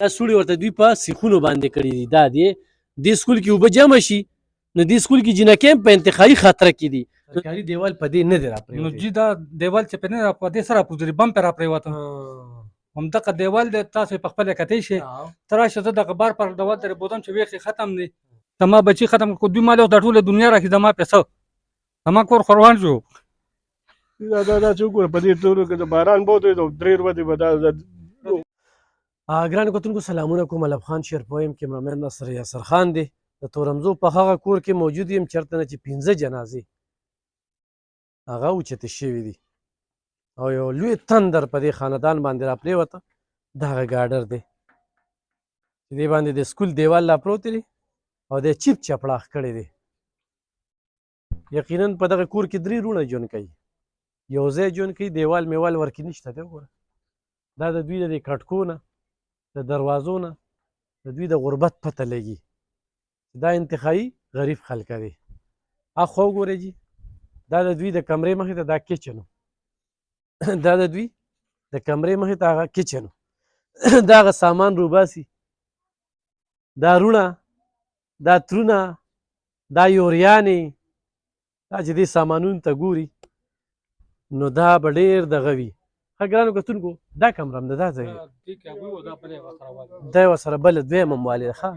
دا سوړي ورته دوی په سیخونو باندې کړي دي. دا دی دې سکول کې اوبه جمع شي نو دې سکول کې جنکۍ هم په انتقالي خطره کې دي. سرکاري دیوال په دې نه دی راپرېوتی. نو جي دا دیوال چې په نه په دې سره راپوځري بم پې راپرېوته. همدغه دیوال دی تاسو یې په خپله کتی شئ. ته راشه زه دغه بار پر دیوال درې بودم چې ویښې ختم دی زما بچي ختم کړو. دوی مال دا ټوله دنیا راکړي زما پیسه زما کور خوروان شو. دا چې وګوره په دې تورو کې د باران بود وي 3 ورځې به دا ګرانو کتونکو سلامونه کوم. علب خان شیرپوی یم، کیمرامین ناصر یاسر خان دی. د تورمزو په هغه کور کې موجود یم چېرته نه چې 15 جنازې هغه اوچتې شوي دي او یو لوی تندر په دې خاندان باندې راپرېوته. دغه ګاډر دی چې دې باندې د سکول دیوال لا پروت دی او د چیپ چپړاخ کړی دی. یقینا په دغه کور کې 3 روڼه ژوند کوي. یو ځای ژوند کوي، دیوال میوال ورکې نشته دی. وګوره دا د دوی د دې کټکو نه د دروازو نه د دوی د غربت پته لګي. دا انتخابي غریب خلک دي. اخوا وګورئ جي دا د دوی د کمرې مخې ته دا کچن و. دا د دوی د کمرې مخې ته هغه کچن و. دا هغه سامان روباسي، دا روڼه، دا ترونه، دا یوریانې، دا چې دې سامانونو ته ګوري نو دا به ډېر دغه وي. ښه ګرانو کتونکو دا کمره هم ده، دا ځای دا یې ورسره بله دویمه هم والې ده. ښه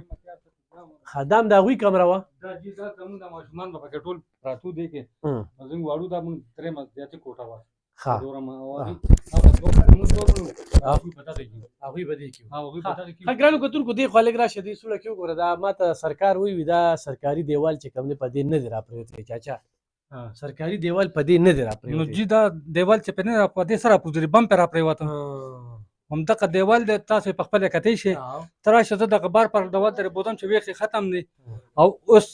دا هم د هغوی کمره وه. دا جي دا زمونږ د ماشومان به پکې ټول پراته دي کې زموږ واړو دا مونږ درېیمه زیاتې کوټه وه. هغوی به دې کې ښه ګرانو کتونکو دې خوا لږ راشه دې سوړه کې وګوره. دا ما ته سرکار ووي دا سرکاري دیوال چې کوم دی په دې نه دی راپرېوتی. چاچا سرکاري دیوال په دې نه دی راپرېوتی. نو جي دا دیوال چې په نه په دې سره راپوځري بم پې راپرېوته. همدغه دیوال دی تاسو یې په خپله کتی شئ. ته راشه زه دغه بار پر دیوال درې بودم چې ویښې ختم دی او اوس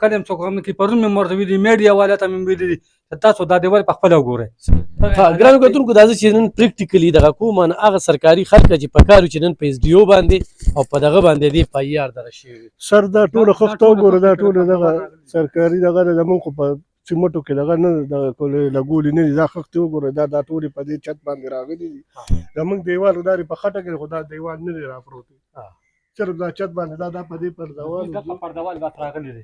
کله هم څوک غم نه کوي. پرون مې ورته ویلي میډیا والا ته مې ویلي چې تاسو دا دیوال په خپله وګورئ. ګرانو کتونکو دا زه چې نن پریکټیکلي دغه کوم نو هغه سرکاري خلک چې په کار چې نن په ایس ډي او باندې او په دغه باندې دې په یار دغه شوي سر دا ټوله خښته وګوره. دا ټوله دغه سرکاري دغه دی زمونږ خو په سیمټو کې دغه نه دغه لګولي نه دي. دا خښتې وګوره دا ټولې په دې چت باندې راغلي دي. زمونږ دیوال دا په خټه کې خو دا دیوال نه دی راپروتی. صرف دا چت باندې دا په دې پردوال دغه پردوال بات راغلی دی.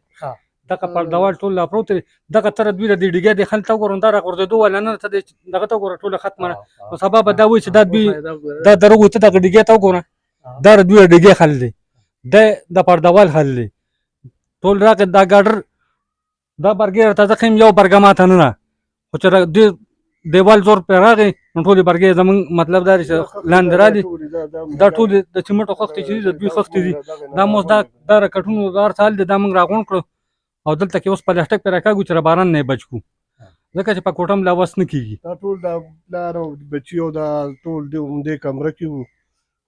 دغه پردوال ټول راپروت دی. دغه طرف دوی د دې ډیګۍ د خلک ته وګورم دا راغورځېدو والا نه ته دغه ته وګوره ټوله ختمه ده. نو سبا به دا وایي چې دا دوی دا دروغ ته دغه ډیګۍ ته وګوره دا د دوی ډیګۍ خل دی د پردوال خل دی. ټول راغی دا ګاډر دا برګې راته زه ښیم یو برګه ماته نه ده خو چې دې دیوال زور پرې راغی نو ټولې برګې زمونږ مطلب دا دی چې لاندې رالي. دا ټول د سیمټو خښتې چې دي د دوی خښتې دي. دا اوس دا رکټونو دا هر څه دی دا موږ راغونډ کړو او دلته کې اوس پلاستیک پرې راکاږو چې باران نه یې بچ کړو ځکه چې په کوټه هم لا وس نه کېږي. دا ټول دا پلار او بچي او دا ټول دې کمره کې وو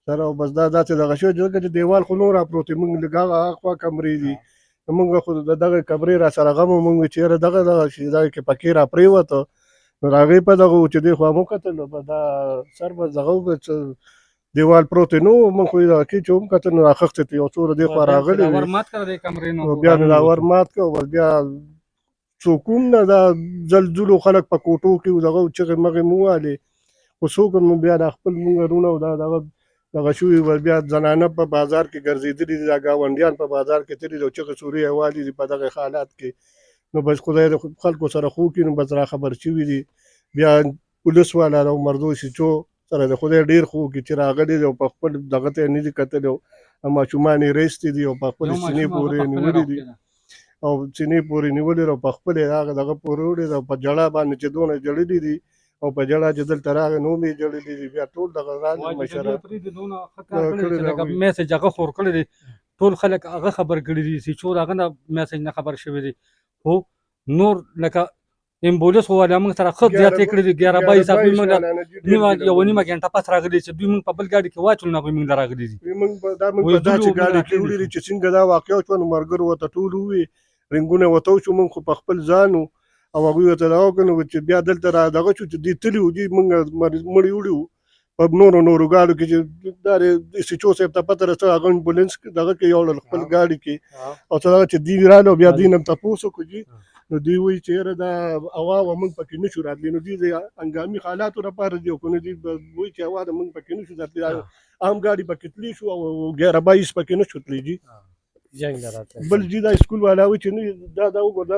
سره او بس دا داسې دغه شوی ځکه چې دیوال خو نور راپروت دی. موږ لږ هغه خوا کمرې دي موږ خو دغه کمرې را سره غم وو. موږ چېرې دغه شي دا کې پکې راپرېوته نو د هغې په دغه چې دې خوا مو کتل په دا سر به دغه دیوال پروت نو موږ خو دغه کې چې هم کتل نو راخښتې ته یو څو دې خوا راغلي وې بیا مې دا ور مات کړ. بیا څوک هم نه دا زلزلو خلک په کوټو کې دغه چغې مغې مو والې خو څوک هم بیا د خپل مونږ رونه او دا دغه شوي بیا زنانه په بازار کې ګرځېدلي دي. دا ګاونډیان په بازار کې تللي دي او چغې سورې یې والي دي په دغه حالات کې. نو بس خدای د خلکو سره خو کړي نو بس را خبر شوي دي. بیا پولیس والا او مردو سیچو سره د خدای ډېر خو کړي چې راغلي دي او په خپل دغه ته یې نه دي کتلي او ماشومان یې رایستې دي او په خپل سینې پورې یې نیولي دي او سینې پورې نیولي او په خپل هغه دغه پورې وړي او په جړه باندې چې دونه جړلي دي او په جړه چې دلته راغی نو مې جړلي دي. بیا ټول دغه مشره میسج هغه خور کړی دی. ټول خلک هغه خبر کړي دي چې څو هغه نه میسج نه خبر شوي دي. خو نور لکه امبولانس والا موږ سره ښه زیاتې کړي دي. 11 حساب موږ یوه نیمه ګنټه پس راغلي چې دوی موږ په بل ګاډي کې واچول نه هغوی موږ له راغلي دي. موږ دا چې ګاډي کې وړي دي چې څنګه دا واقع وشوه نو ملګرو ورته ټول ووي رنګونه ورته وشو. موږ خو په خپل ځان او هغوی ورته دا وکړو چې بیا دلته را دغه شو چې دوی تللي وو دي موږ مړي وړي وو په نورو ګاډو کې چې دا د سیچو صاحب ته پته رسوه هغه امبولانس دغه کې یوړل خپل ګاډي کې او څه دغه چې دوی راغلل بیا دوی نه تپوس وکړو نو دوی وایي چې یاره دا هوا وه موږ پکې نشو راتلی، نو دوی د هنګامي حالاتو لپاره دي، خو نه دوی وایي چې هوا د موږ پکې نشو راتلی، عام ګاډي پکې تللی شو او 11-22 پکې نشو تللی جي. جنګ له راتلی بل جي دا سکول والا وایي چې نه دا وګوره دا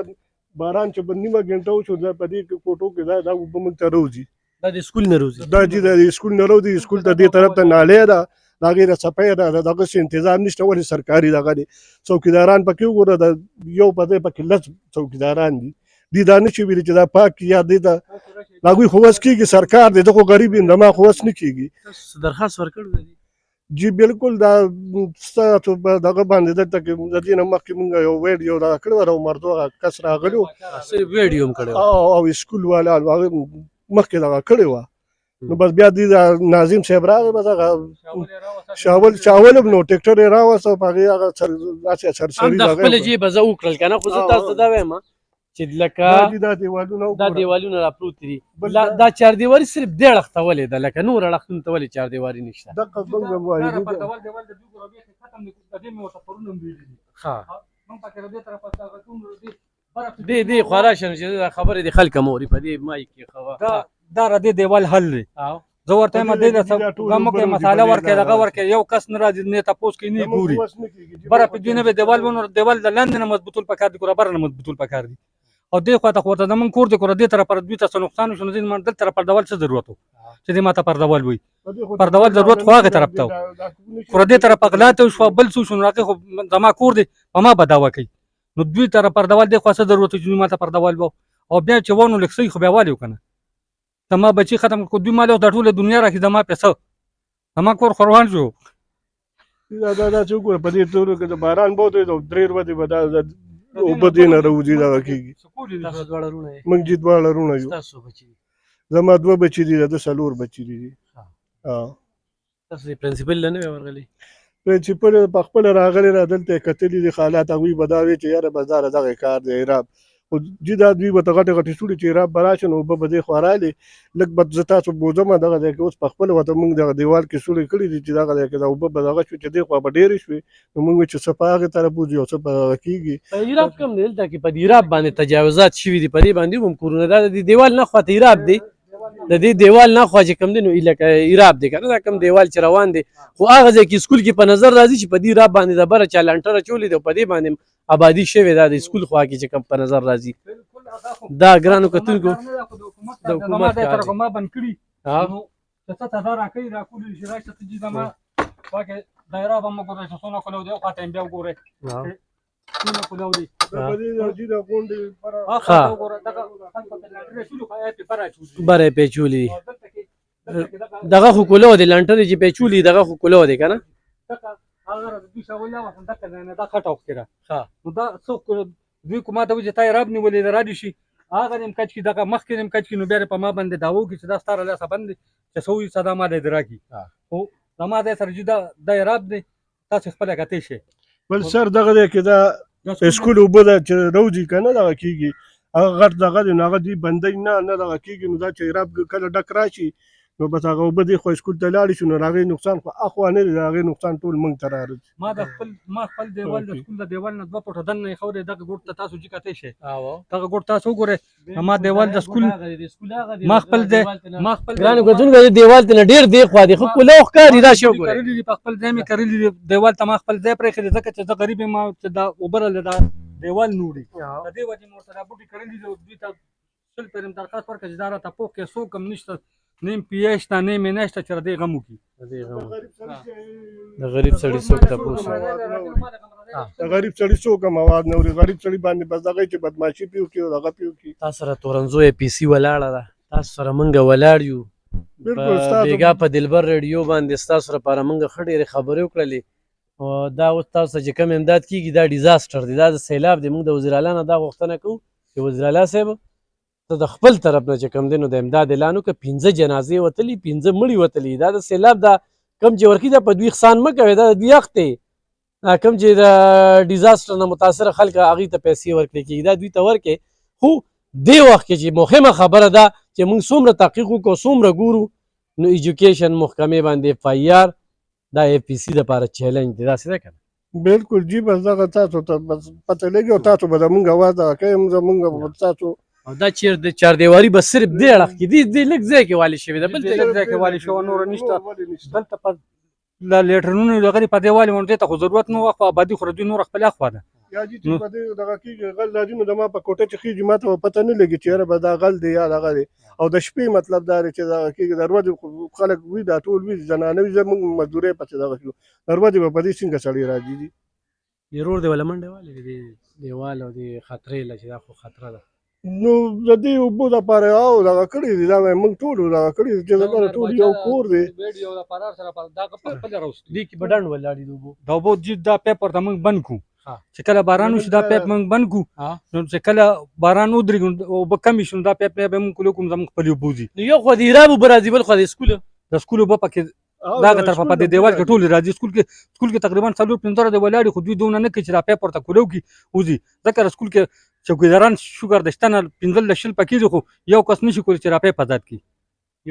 باران چې په نیمه ګنټه وشو دا په دې کوټو کې دا اوبه موږ ته راوځي، دا د سکول نه روزي، دا جي د سکول نه راوځي. سکول ته دې طرف ته نالۍ ده، د هغې د صفۍ ده، دغسې انتظام نشته، ولې سرکاري دغه دی. څوکیداران پکې وګوره د یو په ځای پکې 10 څوکیداران دي، دوی دا نشي ویلي چې دا پاک یا دې ته د هغوی خو وس کېږي، سرکار دی، زه خو غریب یم، زما خو وس نه کېږي. تاسو درخواست ورکړی دی؟ جی بالکل، دا ستاسو په دغه باندې دلته کې د دې نه مخکې مونږ یو ویډیو دغه کړی وه، رومردو هغه کس راغلی و صرف ویډیو هم کړی و او سکول والا هغه مخکې دغه کړې وه. نو بس بیا دوی ناظم صاحب راغی، بس هغه شاول هم نو ټکټر یې راوسته، په هغې هغه داسې سرسري د خپله جیبه زه وکړل که نه، خو زه تاسو ته دا وایم چې لکه دا دیوالونه راپروتې دي، دا چاردیواري صرف دې اړخ ته ولې ده، لکه نور اړخونو ته ولې چاردیواري نشته؟ دغه موږ هم وایو دې خورا شم چې دا خبرې د خلک موري په دې مایک کې دا را دې دیوال حل دی. زه ورته وایم دې له غمو کې مساله ورکړې دغه ورکړې، یو کس نه راځي نه تپوس کوي نه ګوري، بره په دوی نه به دیوال ونور دیوال د لاندې نه مضبوطول پکار دي، کور بره نه مضبوطول پکار دي. او دې خواته خو ورته زمونږ کور دی، کور دې طرف پر دوی ته څه نقصان وشو، نو دې دلته پردول څه ضرورت و چې دې ماته پردول وایي؟ پردول ضرورت خو هغې طرف ته و، کور دې طرف غلا ته وشوه، بل څه وشو، نو هغې خو زما کور دی، په ما به دعوه کوي. نو دوی طرف پردول دې خوا څه ضرورت و چې دوی ماته پردول و؟ او بیا چې ونه لږ څه خو بیا والي و که نه، زما بچي ختم کړو، دوی ما له د ټوله دنیا راکړي، زما پیسه زما کور خوروان شو. دا چې وګوره په دې تورو کې د باران بود دی، 3 ورځې به دا اوبه دې نه راوځي، دغه کېږي. تاسو دواړه وروڼه یې؟ موږ جي دواړه وروڼه یو. ستاسو بچي دي؟ زما 2 بچي دي، د 4 بچي دي. تاسو د پرنسپل نه نه ورغلي؟ پرنسپل په خپله راغلی را دلته یې کتلي دي حالات، هغوی به دا وایي چې یاره بس دا دغه کار دی عراب، خو جي دا دوی به ته غټې غټې سوړي چې عراب به راشي نو اوبه به دې خوا رالې، لږ به زه تاسو بوځم دغه ځای کې. اوس په خپله ورته موږ دغه دیوال کې سوړې کړي دي چې دغه ځای کې دا اوبه به دغه شوې چې دې خوا به ډېرې شوې، نو موږ وایو چې څه په هغې طرف وځي او څه په هغه کېږي. عراب کم دی دلته کې؟ په عراب باندې تجاوزات شوي دي، په دې باندې هم کورونه، دا د دیوال نه خوا ته عراب دی، د دې دیوال نه خوا چې کوم دی نو لکه عراب دی که نه، دا کوم دیوال چې روان دی، خو هغه ځای کې سکول کې په نظر راځي چې په دې عراب باندې د بره چا لنټر اچولې ده او په دې باندې آبادي شوې ده، د سکول خوا کې چې کوم په نظر راځي. دا ګرانو کتونکو د حکومت کار دی. ما بند کړي نو چې څه ته دا راکوي راکولي چې راشته ته جي زما واکې دایره به مو ګورئ چې څونه کلو دی، او خواته یې بیا وګورئ څونه کلو دی. بره یې پیچولي دي، دغه خو کلو دی، لنټر چې پیچولي دغه خو کلو دی که نه؟ دا خټه وکړه نو دا څوک دوی کوم ما ته وایي چې تا یې راب نیولې ده را دې شي، هغه دې کچ کړي، دغه مخکې دې کچ کړي، نو بیا په ما باندې دعوه وکړي چې دا ستا له لاسه بند دی، چې څه وایي څه دا ما دی دې راکړي، خو زما دی سره چې دا یې راب دی، تاسو خپله کتلی شئ. بل سر دغه دی کې دا سکول اوبه ده چې راوځي که نه دغه کېږي، هغه غټ دغه دی نو هغه دوی بندوي نه دغه کېږي، نو دا چې راب کله ډک راشي نو بس هغه اوبه دې خو سکول ته لاړې شو، نو د هغې نقصان خو اخوا نه دی، د هغې نقصان ټول موږ ته راځي. ما خپل دیوال د سکول د دیوال نه 2 فوټه دننه یې ایښودی، دغه ګوټ ته تاسو جي کتی شئ، دغه ګوټ تاسو وګورئ، ما دیوال د سکول ما خپل ګرانو کتونکو د دیوال ته نه ډېر دې خوا دی، خو کلو ښکاري، راشئ وګورئ. کرلي دي په خپل ځای مې کرلي دي، دیوال ته ما خپل ځای پرېښی دی، ځکه چې زه غریب یم چې دا اوبه راله دا دیوال نه وړي، د دې وجې مې ورته دا بوټي کرلي دي. دوی ته 100 پېرې مې درخواست ورکړه چې دا راته پوښ کې څوک هم نشته، نه پی شته نه مې نشته چې د دې غم وکړي. د غریب سړي څوک تپوس د غریب سړي څوک هم اواز نه اوري، غریب سړي باندې بس دغه چې بدماشي پې وکړي او دغه پې وکړي. تاسو سره تورنزو APC ولاړه ده، تاسو سره موږ ولاړ یو، بیګا په دلبر ریډیو باندې ستاسو لپاره موږ ښه ډېرې خبرې وکړلې، او دا اوس تاسو ته چې کوم امداد کېږي دا ډیزاسټر دی، دا د سیلاب دی. موږ د وزیر اعلی نه دا غوښتنه کوو چې وزیر اعلی صاحب ته د خپل طرف نه چې کوم دی نو د امداد اعلان وکړه. 15 جنازې وتلي، 15 مړي وتلي، دا د سیلاب دا کم چې ورکړي دا په دوی احسان مه کوئ، دا د دوی حق دی. کم چې د ډیزاسټر نه متاثره خلک هغوی ته پیسې ورکړل کېږي دا دوی ته ورکړئ. خو دې وخت کې چې مهمه خبره ده چې موږ څومره تحقیق وکړو څومره ګورو نو ایجوکیشن محکمې باندې FIR دا APC دپاره چیلنج دی، داسې ده که نه؟ بالکل جی بس دغه تاسو ته بس پته لګي او تاسو به زمونږ اواز دغه کوي زمونږ به تاسو او دا چاردیواري به صرف دې اړخ کې دې لږ ځای کې والي شوې ده بل دې لږ ځای کې والي شوه نور نشته دلته په لیټرونو دغه په دیوال باندې ته خو ضرورت نه وخت آبادي خو دوی نور خپل اخوا ده یا جی چې په دې دغه کې غل راځي نو زما په کوټه چې خېږي ما ته پته نه لګي چې یاره به دا غل دی یا دغه دی او د شپې مطلب دا دی چې دغه کې دروازې خلک وي دا ټول وي زنانه وي زموږ مزدورۍ پسې دغه شو دروازې به په دې څنګه سړی راځي دي ضرور دی ولا منډه والي دې دیوال او دې خطرې له چې دا خو خطره ده نو د دې اوبو دپاره او دغه کړي دي دا موږ ټول دغه کړي دي چې دغه ټول یو کور دی ویډیو د فرار سره په دا خپل راوستي دې کې بډان ولاړې د اوبو دا اوبو جی دا پیپر ته موږ بند کو ها. چې کله باران وشي دا پیپ موږ بند کو ها. نو چې کله باران ودرېږي او به کم شي نو دا پیپ به موږ کوم زموږ خپل اوبو ځي نو یو خو د ایراب اوبه راځي بل خو د سکول د سکول اوبه پکې دغه طرفه په دې دیوال کې ټول راځي سکول کې تقریبا 4-5 د ولاړې خو دوی دونه نه کوي چې دا پیپر ته کولو کې وځي ځکه سکول کې چوکیداران شوګر د شتنه 15 پکې خو یو کس نشي کولی چې را پیپ آزاد کړي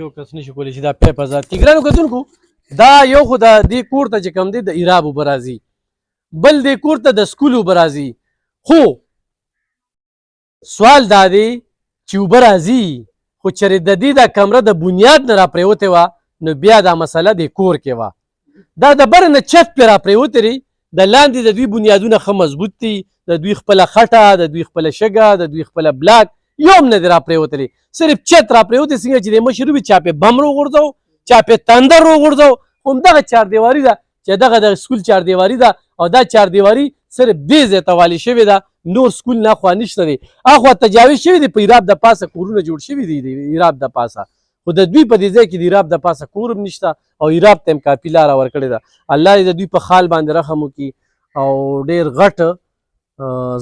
یو کس نشي کولی چې دا پیپ آزاد کړي ګرانو کتونکو دا یو خو د دې کور ته چې کوم دی د ایراب اوبه راځي بل دې کور ته د سکول اوبه راځي خو سوال دا دی چې اوبه راځي خو چېرې د دې دا کمره د بنیاد نه راپرېوتې وه نو بیا دا مسله د کور کې وه دا د بره نه چت پرې راپرېوتې دی د لاندې د دوی بنیادونه ښه مضبوط دي د دوی خپله خټه د دوی خپله شګه د دوی خپله بلاک یو هم نه دی راپرېوتلی صرف چت راپرېوتې څنګه چې د مشر وي چا پې بم راغورځو چا پې تندر راغورځو همدغه چاردیواري ده چې دغه د سکول چاردیواري ده او دا چاردیواري صرف دې ځای ته والي شوې ده نور سکول نه اخوا نشته دی اخوا تجاوز شوي دي په ایراب د پاسه کورونه جوړ شوي دي د ایراب د پاسه خو د دوی په دې ځای کې د ایراب د پاسه کور هم نشته او ایراب ته هم کافي لاره ورکړې ده الله دې د دوی په خال باندې رحم وکړي او ډېر غټ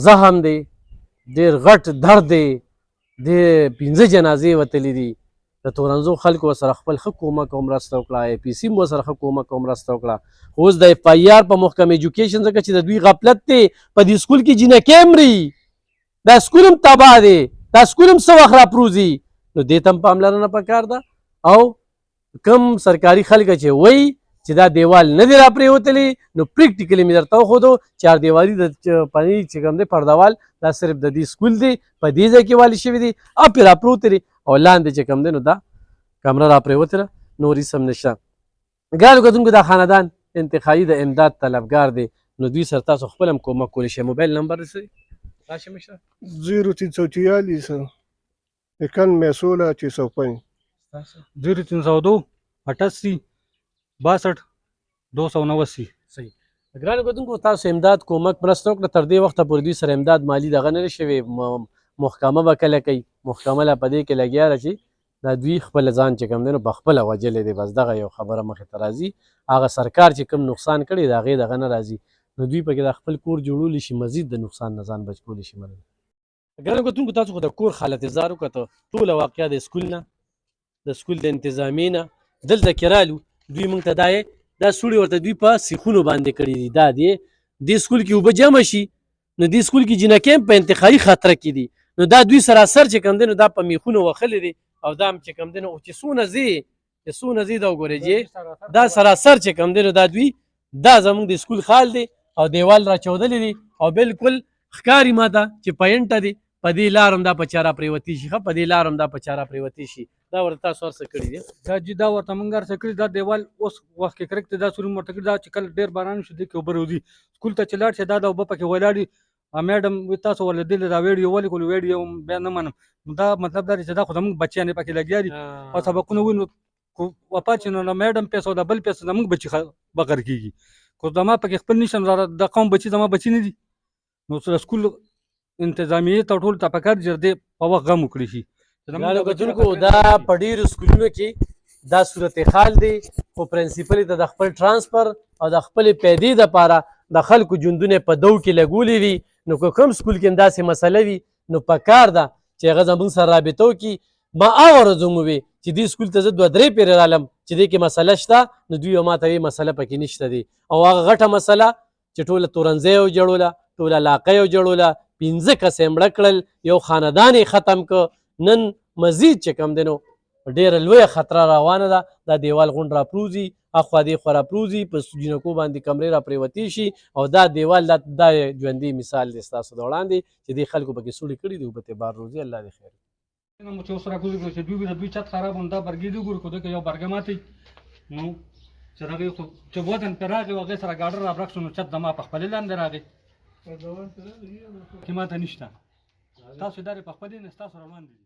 زخم دی ډېر غټ درد دی د 15 جنازې وتلي دي د تورنزو خلکو ورسره خپل ښه کومک او مرسته وکړه اے پي سي م ورسره ښه کومک او مرسته وکړه اوس د اف آی آر په محکم ایجوکیشن ځکه چې د دوی غفلت دی په دې سکول کې جینکې مري دا سکول هم تباه دی دا سکول هم څه وخت راپروزي نو دې ته هم پاملرنه پکار ده او کم سرکاري خلک چې وایي چې دا دیوال نه دی راپرېوتلی نو پریکټیکلی مې درته وښودو چاردیواري د پنی چې کوم دی پردوال دا صرف د دې سکول دی په دې ځای کې والي شوي دي او پرې راپروتې دي او لاندې چې کوم دی نو دا کمره راپرېوتې ده نور هېڅ هم نشته ګرانو کتونکو دا خاندان انتخابي د امداد طلبګار دی نو دوی سره تاسو خپل هم کومک کولی شئ موبایل نمبر دې څه دی راشي مشره 0346 91 605 0302 88 62 289 صحیح ګرانو کتونکو تاسو امداد کومک مرسته وکړه تر دې وخته پورې دوی سره امداد مالي دغه نه دی شوی محکمه به کله کوي محکمه لا په دې کې لګیا ده چې دا دوی خپل ځان چې کوم دی نو په خپله وجلی دی بس دغه یو خبره مخې ته راځي هغه سرکار چې کوم نقصان کړی د هغې دغه نه راځي نو دوی پکې د خپل کور جوړولی شي مزید د نقصان نه ځان بچ کولی شي مننه ګرانو کتونکو تاسو خو د کور حالت ځار وکړه ټوله واقعه د سکول نه د سکول د انتظامې نه دلته کې رالو دوی موږ ته دا سوړي ورته دوی په سیخونو باندې کړي دي دا دی دې سکول کې اوبه جمع شي نو دې سکول کې جینکې هم په انتخابي خطره کې دي نو دا دوی سراسر چې کوم دی نو دا په میخونو وښلي دي او دا هم چې کوم دی نو چې څونه ځي دا وګورئ چې دا سراسر چې کوم دی نو دا دوی دا زموږ د سکول خال دی او دیوال راچودلی دی او بالکل ښکاري ما ته چې پینټه دی په دې لار هم دا په چا راپرېوتي شي په دې لار هم دا په چا راپرېوتي شي دا ورته تاسو هر څه کړي دي دا جی دا ورته موږ هر څه کړي دا دیوال اوس وخت کې کرکټ دا سوري ورته کړي دا چې کله ډېر باران شي دې کې اوبه راوځي سکول ته چې لاړ شي دا د اوبه پکې ولاړي میډم تاسو ولې دلې دا ویډیو ولیکلو ویډیو بیا نه منم دا مطلب دا چې دا خو زموږ بچیان یې پکې لګیا دي او سبقونه وینو وپا چې نو میډم پیسو دا بل پیسو زموږ بچي بغیر کېږي خو زما پکې خپل نشم د قوم بچي زما بچي نه دي نو سکول انتظامیې ته ټول ته پکار چې دې په وخت غم وکړي شي ګرانو کتونکو دا په ډېرو سکولونو کې دا صورتحال دی خو پرنسپل ته د خپل ټرانسفر او د خپلې پیدې دپاره د خلکو ژوندونه په دو کې لګولي وي نو که کوم سکول کې داسې مسله وي نو پکار ده چې هغه زموږ سره رابطه وکړي ما هغه ورځ هم ووې چې دې سکول ته زه 2-3 پیرې رالم چې دې کې مسله شته نو دوی ما ته وایي مسله پکې نشته دی او هغه غټه مسله چې ټوله تورنځی یې وجړوله ټوله علاقه یې وجړوله 15 کسه یې مړه کړل یو خاندان یې ختم که نن مزید چې کوم دی نو ډېره لویه خطره روانه ده دا دیوال غونډ راپروزي اخوا دې خوا راپروزي په جینکو باندې کمرې را پرېوتې شي او دا دیوال دا ژوندی مثال دی ستاسو د وړاندې چې دې خلکو پکې سوړې کړي دي اوبه ترې بار روزي الله دې خیر مو چې اوس راکوزي کړو چې دوی د دوی چت خراب هم دا برګې دي ګورو که دوی که یو برګه ماتې نو چې هغې خو چې وزن پرې راغی او هغې سره ګاډر رابرک شو نو چت زما په خپلې لاندې راغی کې ماته نشته تاسو ادارې په خپلې نه ستاسو روان دي